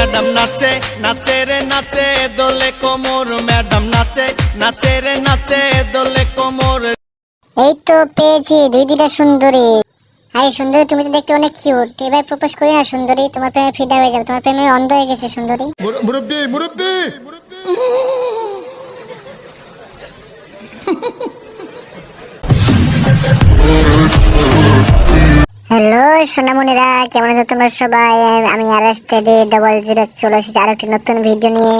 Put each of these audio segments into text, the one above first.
Madam নাচে নাচে রে নাচে দোলে কোমর, ম্যাডাম নাচে নাচে রে নাচে দোলে কোমর। এই তো পেয়েছি দুইটা সুন্দরী। আরে সুন্দরী, তুমি তো দেখতে অনেক কিউট। এবার প্রপোজ করি না সুন্দরী, তোমার প্রেমে ফিদা হয়ে যাবে। তোমার প্রেমে অন্ধ হয়ে গেছে সুন্দরী। মুরব্বি মুরব্বি হ্যালো সোনামণিরা, কেমন আছো তোমরা সবাই? আমি RSTD00 চলে এসেছি আর একটি নতুন ভিডিও নিয়ে।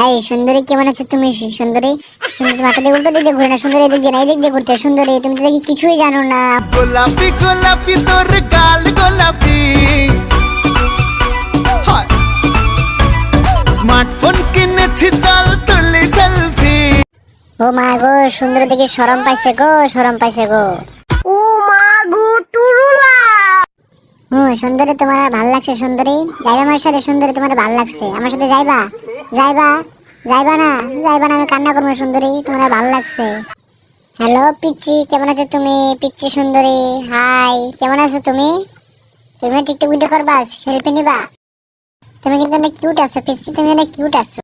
এই সুন্দরী, কেমন আছো তুমি? সুন্দরী সুন্দরী মাথা দিয়ে উল্টো দিক দিয়ে ঘুরে না সুন্দরী, এদিক দিয়ে না এদিক দিয়ে ঘুরতে। সুন্দরী, তুমি তো দেখি কিছুই জানো না। গোলাপি গোলাপি তোর গাল গোলাপি, স্মার্টফোন কিনেছি চল তুলি সেলফি। ও মা গো, সুন্দরী দেখি শরম পাইছে গো, শরম পাইছে গো। ও মা গো টুরুলা। সুন্দরী, তোমার ভালো লাগছে? সুন্দরী যাইবা আমার সাথে? সুন্দরী তোমার ভালো লাগছে? আমার সাথে যাইবা? যাইবা? যাইবা না? যাইবা না? আমি কান্না করবো সুন্দরী, তোমার ভালো লাগছে। হ্যালো পিচ্চি, কেমন আছো তুমি? পিচ্চি সুন্দরী হাই, কেমন আছো তুমি? তুমি টিকটক ভিডিও করবা, সেলফি নিবা? তুমি কিন্তু অনেক কিউট আছো পিচ্চি, তুমি অনেক কিউট আছো।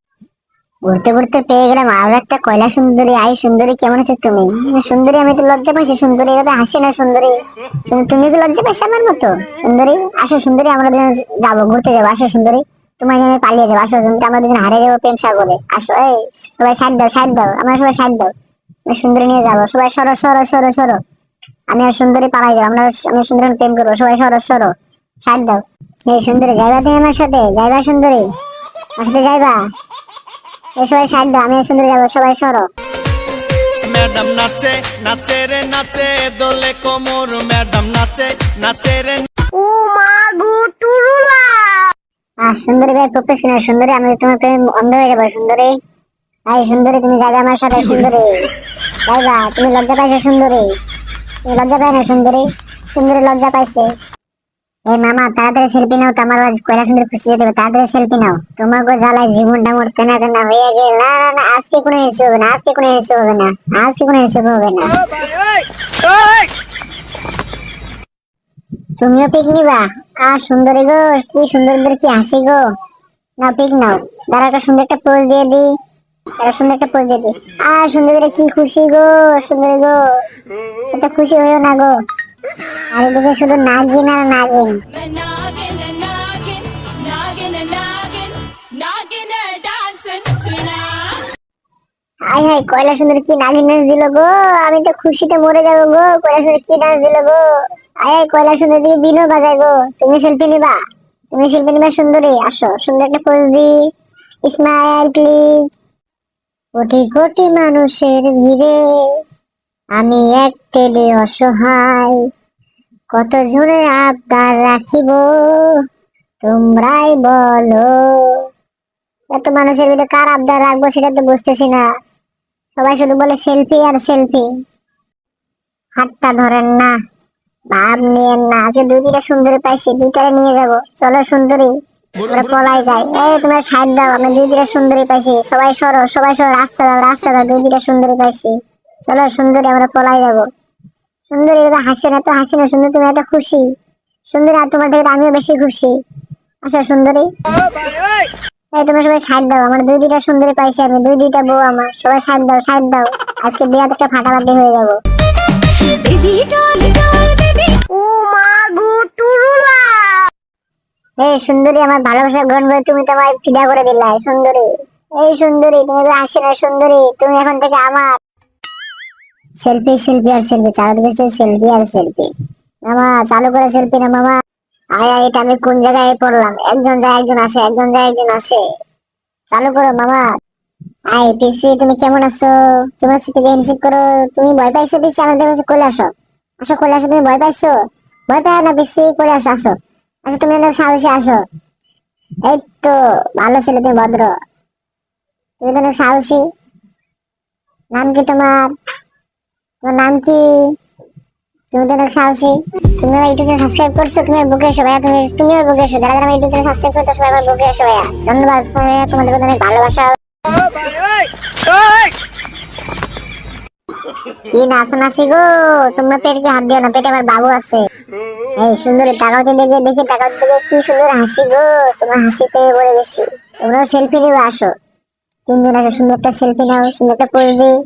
ঘুরতে ঘুরতে পেয়ে গেলাম আরো একটা কয়লা সুন্দরী। আই সুন্দরী, কেমন আছো তুমি? সুন্দরী, আমি তো লজ্জা পাইছি সুন্দরী, এভাবে হাসি না সুন্দরী। তুমি কি লজ্জা পাইছো আমার মতো? সুন্দরী আসো, সুন্দরী আমরা দুজন যাবো, ঘুরতে যাবো। আসো সুন্দরী, তোমাকে আমি পালিয়ে যাবো। আসো, আমরা দুজন হারিয়ে যাবো প্রেম সাগরে। আসো, এই সবাই সাইড দাও, সাইড দাও, আমরা সবাই সাইড দাও। সুন্দরী নিয়ে যাবো, সবাই সরো সরো সরো সরো। আমি আর সুন্দরী পালাই যাবো, আমি সুন্দরী প্রেম করবো। সবাই সরো সরো, সাইড দাও। এই সুন্দরী, যাইবা তুমি আমার সাথে? যাইবা সুন্দরী? আমার সাথে যাইবা? সবাই সাইড দাও, আমি সুন্দরী যাবো, সবাই সরো। ম্যাডাম নাচে নাচে রে নাচে দোলে কোমর, ম্যাডাম নাচে নাচে রে। ও মা গো টুরুলা। সুন্দরী ভাই প্রপোজ কিনা? সুন্দরী, আমি তোমার প্রেমে অন্ধ হয়ে যাবো সুন্দরী। ভাই সুন্দরী, তুমি যাবে আমার সাথে? সুন্দরী যাইবা? তুমি লজ্জা পাইছো সুন্দরী? তুমি লজ্জা পাই না সুন্দরী? সুন্দরী লজ্জা পাইছে। এই মামা তাড়াতাড়ি সেলফি নাও, তোমার কয়লা সুন্দরী খুশি যেতে হবে। তাড়াতাড়ি সেলফি নাও, তোমার জ্বালায় জীবনটা মোর কেনা কেনা হয়ে গেল। না না না, আজকে কোনো হিসেব হবে না, আজকে কোনো হিসেব হবে না, আজকে কোনো হিসেব হবে না। তুমিও পিক নিবা? সুন্দরী গো, কি সুন্দরীদের কি হাসি গো। না পিক নাও, দাঁড়া একটা সুন্দর একটা পোজ দিয়ে দি, একটা সুন্দর একটা পোজ দিয়ে দি। সুন্দরীরা কি খুশি গো, সুন্দরী গো এত খুশি হইও না গো। আর এদিকে শুধু নাগিন আর নাগিন। হাই হাই, কয়লা সুন্দর কি নাগিন নাচ দিল গো। আমি তো খুশিতে মরে যাবো গো। কয়লা সুন্দর কি নাচ দিল গো। হাই কয়লা সুন্দর দিকে বিনও বাজায় গো। তুমি সেলফি নিবা? তুমি সেলফি নিবা সুন্দরী? আসো, সুন্দর একটা pose the, smile please. Crore crore মানুষের ভিড়ে আমি এক টেলে অসহায়, কত জনের আবদার রাখিব তোমরাই বলো। এত মানুষের ভিতরে কার আবদার রাখবো সেটা তো বুঝতেছি না। সবাই শুধু বলে সেলফি আর সেলফি। হাতটা ধরেন না, ভাব নিয়েন না। আজকে দুইটা সুন্দরী পাইছি, দুইটারে নিয়ে যাবো। চলো সুন্দরী, আমরা পলাই যাই। এই তোমার সাইড দাও, আমি দুইটা সুন্দরী পাইছি। সবাই সরো, সবাই সরো, রাস্তা দাও, রাস্তা দাও। দুইটা সুন্দরী পাইছি, চলো সুন্দরী আমরা পলাই যাবো। সুন্দরী এটা হাসি না, তো হাসি না সুন্দরী, তুমি এত খুশি সুন্দরী। আর তোমার থেকে আমিও বেশি খুশি। আচ্ছা সুন্দরী, এই তোমার সবাই সাইড দাও, আমার দুইটা সুন্দরী পাইছি আমি, দুইটা বউ আমার। সবাই সাইড দাও, সাইড দাও। আজকে বিয়াতে একটা ফাটাফাটি হয়ে যাবো। ও মা গো টুরুলা। এই সুন্দরী, আমার ভালোবাসা গ্রহণ করে তুমি তো আমায় ফিদা করে দিলা সুন্দরী। এই সুন্দরী, তুমি তো আসি না সুন্দরী, তুমি এখন থেকে আমার। সেলফি সেলফি আর সেলফি, চারিদিকে সেলফি আর সেলফি। মামা চালু করে সেলফি না মামা। আয় আয়, এটা আমি কোন জায়গায় পড়লাম? একজন যায় একজন আসে, একজন যায় একজন আসে। চালু করো মামা। আয় পিসি, তুমি কেমন আছো? তোমার সাথে হ্যান্ডশেক করো। তুমি ভয় পাইছো পিসি? আমাদের কাছে কোলে আসো, আসো কোলে আসো। তুমি ভয় পাইছো? ভয় পাও না পিসি, কোলে আসো, আসো আসো। তুমি অনেক সাহসী, আসো। এই তো ভালো ছেলে, তুমি ভদ্র, তুমি তো অনেক সাহসী। নাম কি তোমার? তোমার নাম কি? তুমি তো অনেক সাহসী। তুমি আমার ইউটিউবে সাবস্ক্রাইব করছো, তুমি বুকে এসো ভাইয়া। তুমিও বুকে এসো, যারা যারা আমার ইউটিউবে সাবস্ক্রাইব করতো সবাই আমার বুকে এসো ভাইয়া। ধন্যবাদ ভাইয়া, তোমাদের অনেক ভালোবাসা। কি নাচানাচি গো, তোমরা পেটকে হাত দিও না, পেটে আমার বাবু আছে। এই সুন্দরী তাকাতে দেখে দেখে তাকাতে দেখে কি সুন্দর হাসি গো, তোমার হাসি পেয়ে পড়ে গেছি। তোমরাও সেলফি নেবে, আসো তিনজন আগে সুন্দর একটা সেলফি নাও, সুন্দর একটা পোজ দিই।